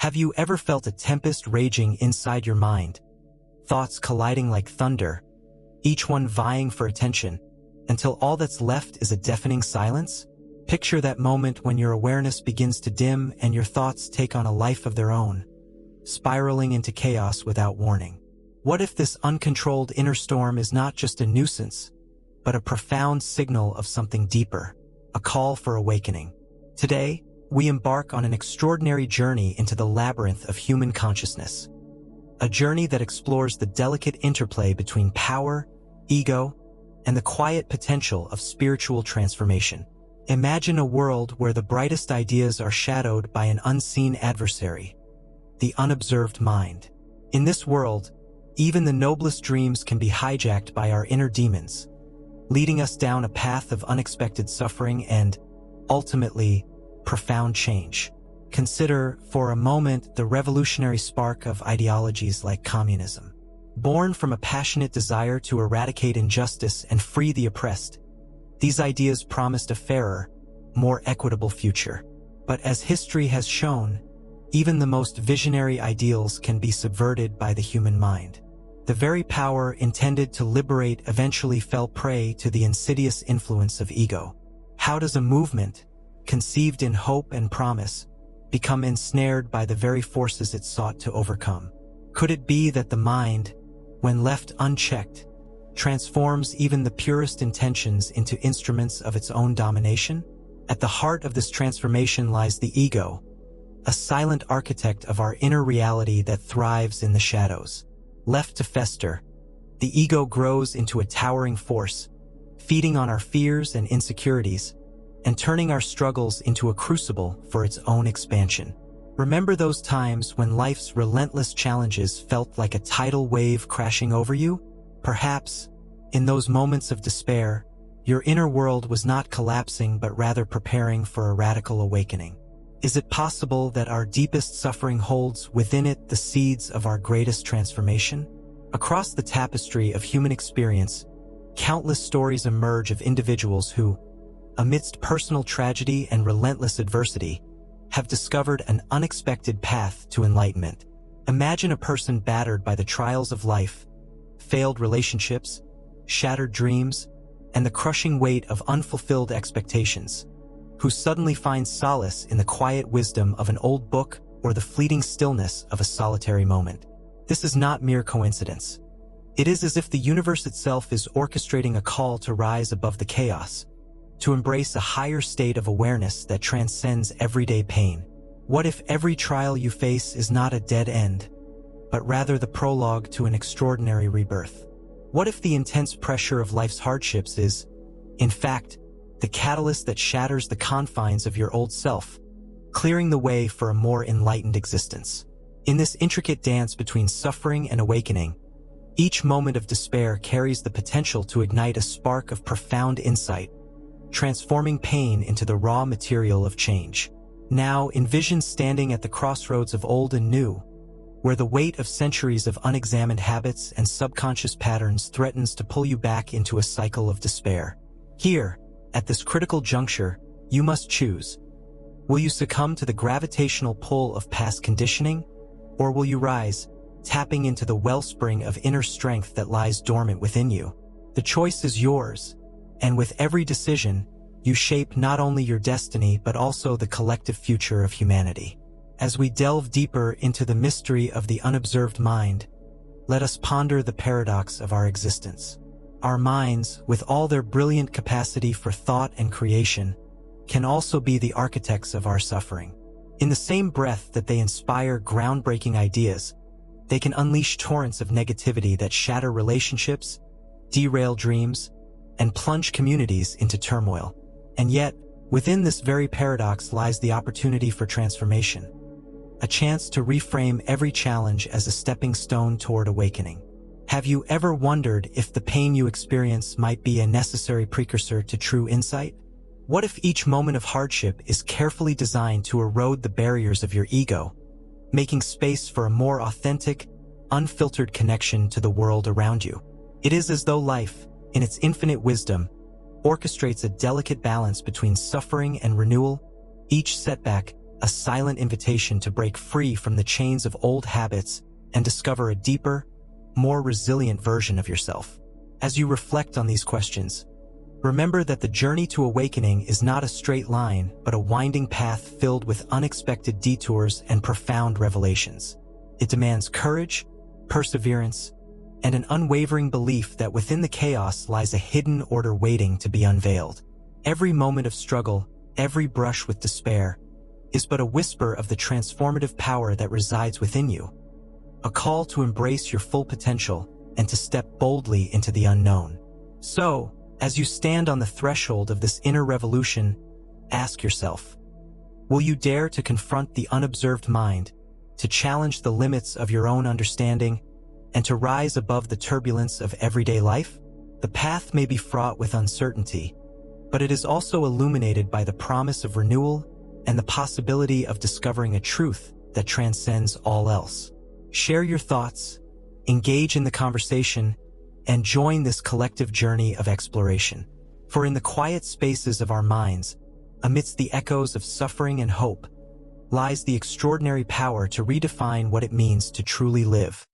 Have you ever felt a tempest raging inside your mind? Thoughts colliding like thunder, each one vying for attention, until all that's left is a deafening silence? Picture that moment when your awareness begins to dim and your thoughts take on a life of their own, spiraling into chaos without warning. What if this uncontrolled inner storm is not just a nuisance, but a profound signal of something deeper, a call for awakening? Today, we embark on an extraordinary journey into the labyrinth of human consciousness. A journey that explores the delicate interplay between power, ego, and the quiet potential of spiritual transformation. Imagine a world where the brightest ideas are shadowed by an unseen adversary, the unobserved mind. In this world, even the noblest dreams can be hijacked by our inner demons, leading us down a path of unexpected suffering and, ultimately, profound change. Consider, for a moment, the revolutionary spark of ideologies like communism. Born from a passionate desire to eradicate injustice and free the oppressed, these ideas promised a fairer, more equitable future. But as history has shown, even the most visionary ideals can be subverted by the human mind. The very power intended to liberate eventually fell prey to the insidious influence of ego. How does a movement, conceived in hope and promise, become ensnared by the very forces it sought to overcome? Could it be that the mind, when left unchecked, transforms even the purest intentions into instruments of its own domination? At the heart of this transformation lies the ego, a silent architect of our inner reality that thrives in the shadows. Left to fester, the ego grows into a towering force, feeding on our fears and insecurities, and turning our struggles into a crucible for its own expansion. Remember those times when life's relentless challenges felt like a tidal wave crashing over you? Perhaps, in those moments of despair, your inner world was not collapsing but rather preparing for a radical awakening. Is it possible that our deepest suffering holds within it the seeds of our greatest transformation? Across the tapestry of human experience, countless stories emerge of individuals who, amidst personal tragedy and relentless adversity, have discovered an unexpected path to enlightenment. Imagine a person battered by the trials of life, failed relationships, shattered dreams, and the crushing weight of unfulfilled expectations, who suddenly finds solace in the quiet wisdom of an old book or the fleeting stillness of a solitary moment. This is not mere coincidence. It is as if the universe itself is orchestrating a call to rise above the chaos, to embrace a higher state of awareness that transcends everyday pain. What if every trial you face is not a dead end, but rather the prologue to an extraordinary rebirth? What if the intense pressure of life's hardships is, in fact, the catalyst that shatters the confines of your old self, clearing the way for a more enlightened existence? In this intricate dance between suffering and awakening, each moment of despair carries the potential to ignite a spark of profound insight, transforming pain into the raw material of change. Now envision standing at the crossroads of old and new, where the weight of centuries of unexamined habits and subconscious patterns threatens to pull you back into a cycle of despair. Here, at this critical juncture, you must choose. Will you succumb to the gravitational pull of past conditioning, or will you rise, tapping into the wellspring of inner strength that lies dormant within you? The choice is yours, and with every decision, you shape not only your destiny but also the collective future of humanity. As we delve deeper into the mystery of the unobserved mind, let us ponder the paradox of our existence. Our minds, with all their brilliant capacity for thought and creation, can also be the architects of our suffering. In the same breath that they inspire groundbreaking ideas, they can unleash torrents of negativity that shatter relationships, derail dreams, and plunge communities into turmoil. And yet, within this very paradox lies the opportunity for transformation, a chance to reframe every challenge as a stepping stone toward awakening. Have you ever wondered if the pain you experience might be a necessary precursor to true insight? What if each moment of hardship is carefully designed to erode the barriers of your ego, making space for a more authentic, unfiltered connection to the world around you? It is as though life, in its infinite wisdom, orchestrates a delicate balance between suffering and renewal, each setback a silent invitation to break free from the chains of old habits and discover a deeper, more resilient version of yourself. As you reflect on these questions, remember that the journey to awakening is not a straight line, but a winding path filled with unexpected detours and profound revelations. It demands courage, perseverance, and an unwavering belief that within the chaos lies a hidden order waiting to be unveiled. Every moment of struggle, every brush with despair, is but a whisper of the transformative power that resides within you, a call to embrace your full potential and to step boldly into the unknown. So, as you stand on the threshold of this inner revolution, ask yourself, will you dare to confront the unobserved mind, to challenge the limits of your own understanding, and to rise above the turbulence of everyday life? The path may be fraught with uncertainty, but it is also illuminated by the promise of renewal and the possibility of discovering a truth that transcends all else. Share your thoughts, engage in the conversation, and join this collective journey of exploration. For in the quiet spaces of our minds, amidst the echoes of suffering and hope, lies the extraordinary power to redefine what it means to truly live.